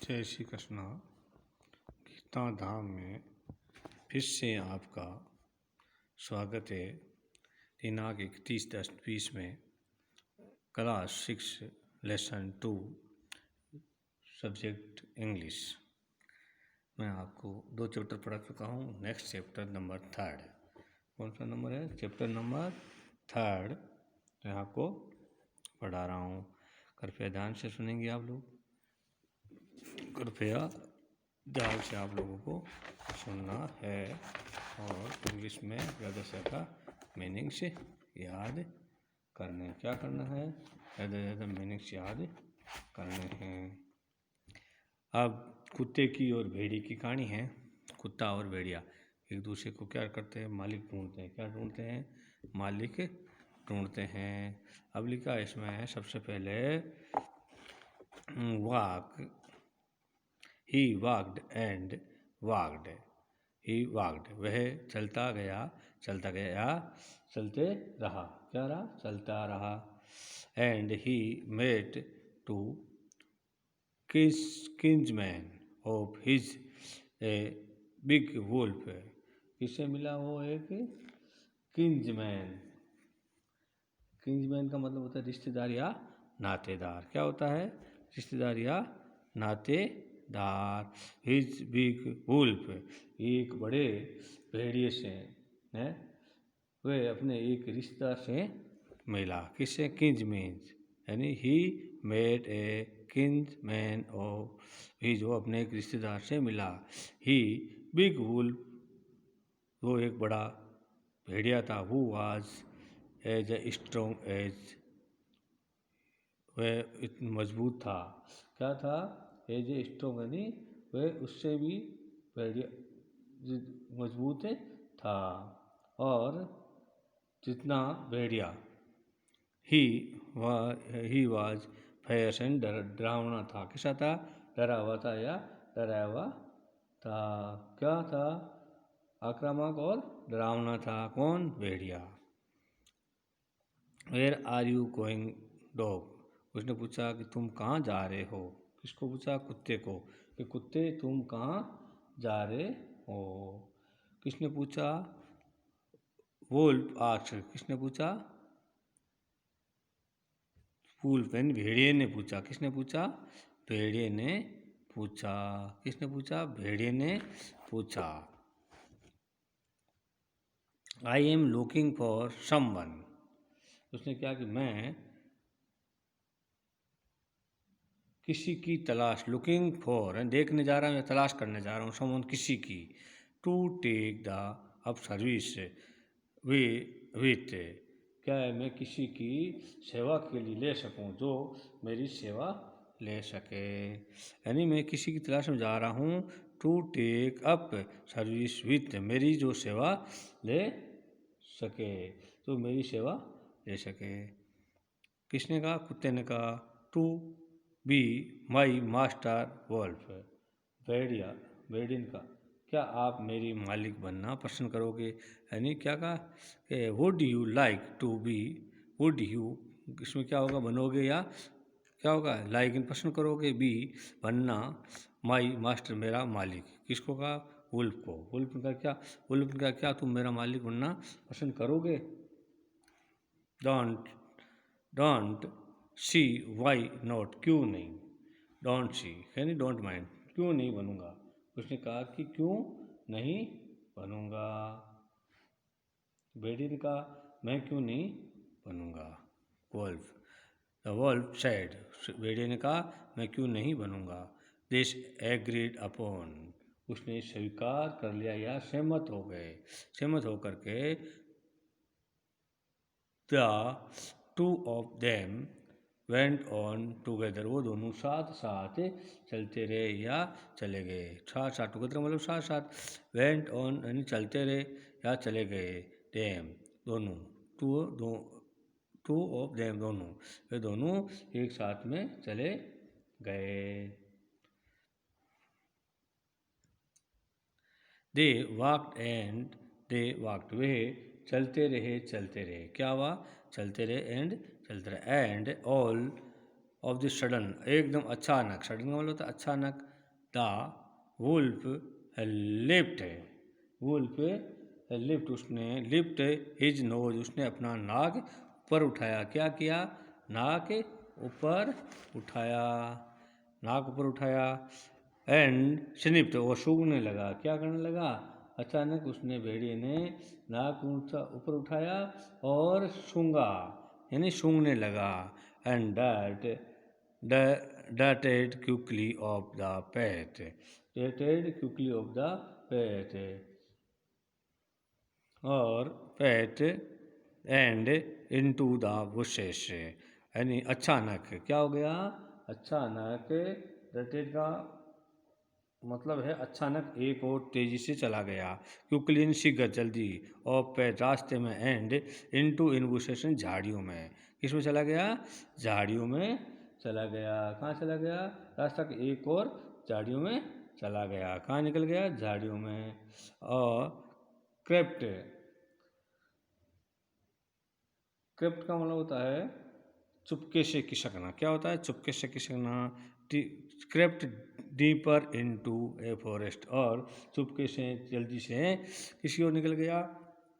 जय श्री कृष्णा। गीता धाम में फिर से आपका स्वागत है। दिनांक 31/10/20 में क्लास 6 लेसन 2 सब्जेक्ट इंग्लिश मैं आपको 2 चैप्टर पढ़ा चुका हूँ। नेक्स्ट चैप्टर नंबर 3 कौन सा नंबर है? चैप्टर नंबर 3 मैं आपको पढ़ा रहा हूँ। कृपया ध्यान से सुनेंगे आप लोग। कृपया ध्यान से आप लोगों को सुनना है और इंग्लिश में ज़्यादा से ज़्यादा मीनिंग से याद करने क्या करना है? ज़्यादा से ज़्यादा मीनिंग्स याद करने हैं। अब कुत्ते की और भेड़ी की कहानी है। कुत्ता और भेड़िया एक दूसरे को क्या करते हैं? मालिक ढूंढते हैं। क्या ढूंढते हैं? मालिक ढूंढते हैं। अब लिखा है इसमें सबसे पहले वाक He walked and walked. He walked. वह चलता गया, चलते रहा। क्या रहा? चलता रहा। And he met two kinsmen of his, a big wolf. किससे मिला वो? एक किंजमैन। किंजमैन का मतलब होता है रिश्तेदार या नातेदार। क्या होता है? रिश्तेदार या नातेदार। हिज बिग वुल्फ, एक बड़े भेड़िए से है वह अपने एक रिश्तेदार से मिला। किससे? किंजमैन यानी he made a kinsman of his, वो अपने एक रिश्तेदार से मिला। ही बिग वुल्फ, वो एक बड़ा भेड़िया था। Who was as a strong as, वह इतना मजबूत था। क्या था? एज ए स्ट्रॉन्ग यानी वह उससे भी भेड़िया मजबूत था और जितना भेड़िया। ही वाज फेयर्स एंड, डरावना था। कैसा था? डरा हुआ था या डराया हुआ था। क्या था? आक्रामक और डरावना था। कौन? भेड़िया। Where are you going dog, उसने पूछा कि तुम कहाँ जा रहे हो। किसको पूछा? कुत्ते को। कि कुत्ते तुम कहाँ जा रहे हो। किसने पूछा? वुल्फ आस्क्ड, किसने पूछा? वुल्फ यानी भेड़िए ने पूछा। किसने पूछा? भेड़िए ने पूछा। किसने पूछा? भेड़िए ने पूछा। I am looking for someone, उसने क्या कि मैं किसी की तलाश, लुकिंग फॉर देखने जा रहा हूँ या तलाश करने जा रहा हूँ, समवन किसी की, to take the up service with, क्या है? मैं किसी की सेवा के लिए ले सकूँ, जो मेरी सेवा ले सके। यानी मैं किसी की तलाश में जा रहा हूँ। To take up service with, मेरी जो सेवा ले सके, तो मेरी सेवा ले सके। किसने कहा? कुत्ते ने कहा। To be my master wolf, भेड़ियन का, क्या आप मेरी मालिक बनना पसंद करोगे? यानी क्या कहा? Would you like to be, would you इसमें क्या होगा? बनोगे या क्या होगा? लाइक पसंद करोगे, बी बनना, माई मास्टर मेरा मालिक। किसको कहा? वुल्फ को। वुल्फ का क्या तुम मेरा मालिक बनना पसंद करोगे? डोंट सी वाई नॉट, क्यों नहीं। डोंट सी यानी डोंट माइंड, क्यों नहीं बनूंगा। उसने कहा कि क्यों नहीं बनूंगा। भेड़िए ने कहा मैं क्यों नहीं बनूंगा। वुल्फ, द वुल्फ सेड, भेड़िए ने कहा मैं क्यों नहीं बनूंगा। दिस एग्रीड अपॉन, उसने स्वीकार कर लिया या सहमत हो गए। सहमत होकर के the two of them went on together, वो दोनों साथ साथ चलते रहे या चले गए। साथ साथ, टुगेदर मतलब साथ साथ, वेंट ऑन यानी चलते रहे या चले गए। देम दोनों, टू ऑफ देम दोनों, वे दोनों एक साथ में चले गए। They walked and they walked, वे चलते रहे। क्या हुआ? चलते रहे एंड चलते रहे। And all of the sudden, एकदम अचानक, सडन का मतलब होता है अचानक, the wolf lift, wolf lift, उसने लिफ्ट हिज नोज, उसने अपना नाक ऊपर उठाया। क्या किया? नाक ऊपर उठाया, नाक ऊपर उठाया। एंड स्निफ्ट, वो सूंघने लगा। क्या करने लगा? अचानक उसने, भेड़िए ने नाक ऊपर उठाया और सूंघा, यानी सूंघने लगा। And darted quickly off the path, darted quickly off the path, और path and into the bushes, यानी अचानक। क्या हो गया? अचानक। darted का मतलब है अचानक, एक और तेजी से चला गया। क्विकली शीघ्र, जल्दी, और पे रास्ते में, एंड इनटू इनबुसेशन, झाड़ियों में। किस में चला गया? झाड़ियों में चला गया। कहाँ चला गया? रास्ता के एक और झाड़ियों में चला गया। कहाँ निकल गया? झाड़ियों में। और क्रेप्ट, क्रेप्ट का मतलब होता है चुपके से खिसकना। क्या होता है? चुपके से खिसकना। Crept deeper into a forest, और चुपके से, जल्दी से किसी ओर निकल गया?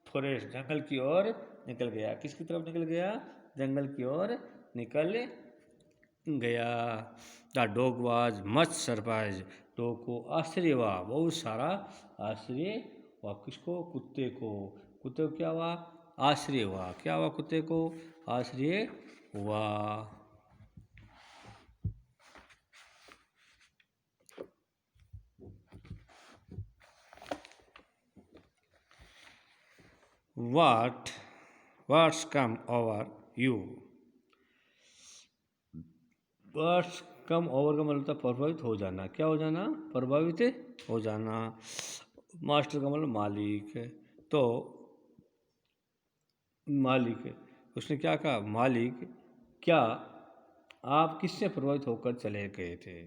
फॉरेस्ट, जंगल की ओर निकल गया। किसकी तरफ निकल गया? जंगल की ओर निकल गया। The dog was much surprise, dog को आश्चर्य हुआ, बहुत सारा आश्चर्य हुआ। किसको? कुत्ते को। कुत्ते को क्या हुआ? आश्चर्य हुआ। क्या हुआ? कुत्ते को आश्चर्य हुआ। What's come over you? What's come over का मतलब होता है प्रभावित हो जाना। क्या हो जाना? प्रभावित हो जाना। मास्टर का मतलब मालिक। तो मालिक, उसने क्या कहा? मालिक, क्या आप किससे प्रभावित होकर चले गए थे?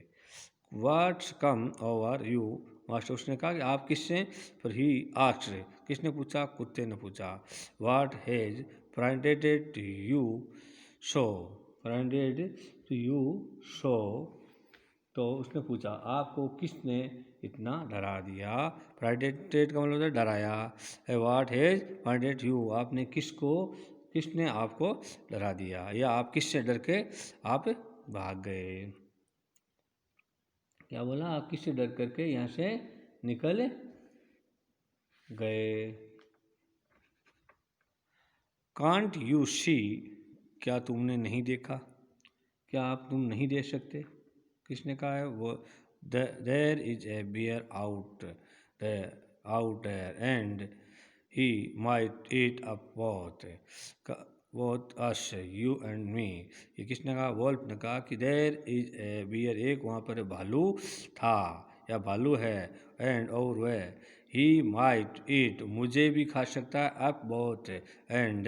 What's come over you? Master, उसने कहा कि आप किससे? पर ही आस्क्ड, किसने पूछा? कुत्ते ने पूछा। What has frightened you so? Frightened you so? तो उसने पूछा, आपको किसने इतना डरा दिया? फ्राइडेटेड का मतलब होता है डराया। What has frightened you? आपने किसको, किसने आपको डरा दिया, या आप किससे डर के आप भाग गए? क्या बोला? आप किससे डर करके यहाँ से निकल गए? Can't you see? क्या तुमने नहीं देखा? क्या आप तुम नहीं देख सकते? किसने कहा है? वो there is a bear out there and he might eat up both us, you and me. ये किसने कहा? वोल्फ ने कहा कि देयर इज ए बियर, एक वहाँ पर भालू था या भालू है, एंड और वह, ही माइट ईट, मुझे भी खा सकता है, अप बहुत, एंड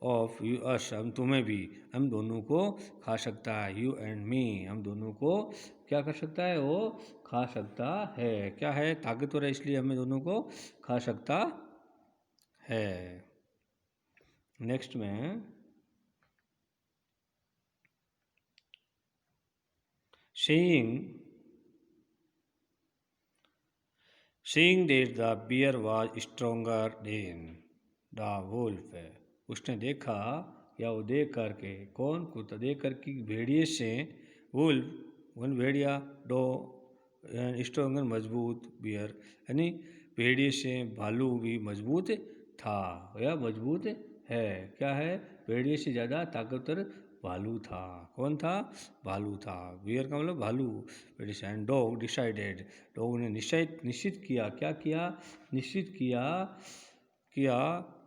ऑफ यू अस, हम तुम्हें भी, हम दोनों को खा सकता है। यू एंड मी, हम दोनों को क्या कर सकता है? वो खा सकता है। क्या है? ताकतवर है, इसलिए हमें दोनों को खा सकता है। नेक्स्ट में seeing that the bear was stronger than the wolf, उसने देखा, या वो देख करके, कौन? कुत्ता देख कर कि भेड़िए से, वुल्फ वन भेड़िया, डो स्ट्रोंगर मजबूत, बियर यानी भेड़िए से भालू भी मजबूत था या मजबूत है। क्या है? भेड़िए से ज़्यादा ताकतवर भालू था। कौन था? भालू था। बियर का मतलब भालू, भेड़िए से। एंड डॉग डिसाइडेड, डॉग ने निश्चित किया। क्या किया? निश्चित किया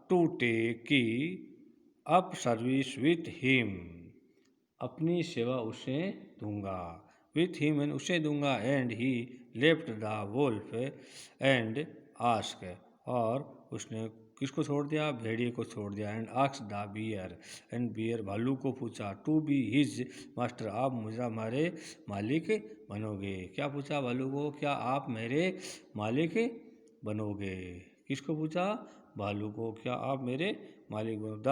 टू टेक की अप सर्विस विथ हिम, अपनी सेवा उसे दूंगा। विथ हिम एंड उसे दूंगा। And he left the wolf and ask, और उसने किसको छोड़ दिया? भेड़िए को छोड़ दिया। And ask the bear, and bear भालू को पूछा, टू बी हिज मास्टर, आप मुझे हमारे मालिक बनोगे? क्या पूछा भालू को? क्या आप मेरे मालिक बनोगे? किसको पूछा? भालू को। क्या आप मेरे मालिक बनो? The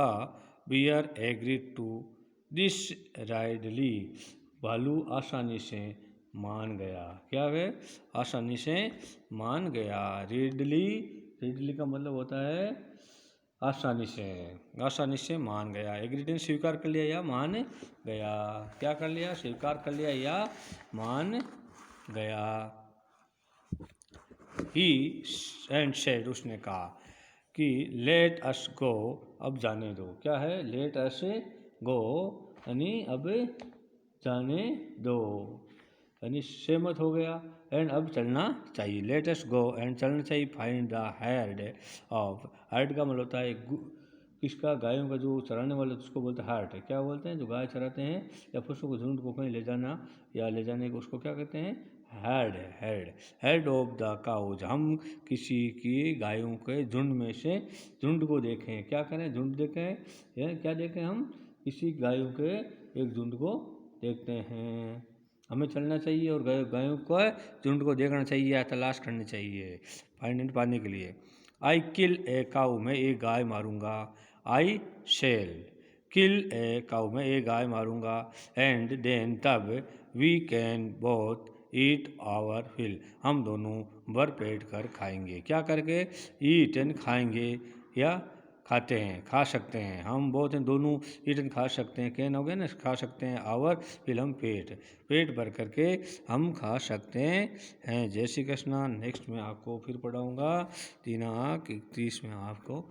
bear agreed to this readily, भालू आसानी से मान गया। क्या वे आसानी से मान गया। रीडली, रीडली का मतलब होता है आसानी से, आसानी से मान गया। एग्रीड ने स्वीकार कर लिया या मान गया। क्या कर लिया, स्वीकार कर लिया या मान गया। ही एंड सेड, उसने कहा कि लेट अस गो, अब जाने दो। क्या है, लेट अस गो यानी अब जाने दो, यानी सहमत हो गया। एंड अब चलना चाहिए। लेट अस गो एंड चलना चाहिए। Find the heard of, heard का मतलब होता है किसका, गायों का जो चराने वाले उसको बोलते हैं हर्ड। क्या बोलते हैं, जो गाय चराते हैं या पशु को झुंड को कहीं ले जाना या ले जाने को, उसको क्या कहते हैं, head. Head, head of the cows, हम किसी की गायों के झुंड में से झुंड को देखें। क्या करें, झुंड देखें, या क्या देखें, हम किसी गायों के एक झुंड को देखते हैं। हमें चलना चाहिए और गायों को झुंड को देखना चाहिए या तलाश करनी चाहिए फाइंड पाने के लिए। आई किल ए काऊ, मैं एक गाय मारूंगा। आई शेल किल ए काऊ, मैं एक गाय मारूंगा। एंड देन तब we can both eat our fill, हम दोनों भर पेट कर खाएंगे। क्या करके, ईट एंड खाएंगे या खाते हैं, खा सकते हैं। हम बहुत हैं दोनों, ईट एंड खा सकते हैं, कैन हो गया ना, खा सकते हैं। आवर फिर हम पेट, पेट भर करके हम खा सकते हैं। जय श्री कृष्णा। नेक्स्ट में आपको फिर पढ़ाऊँगा 3 31 में आपको।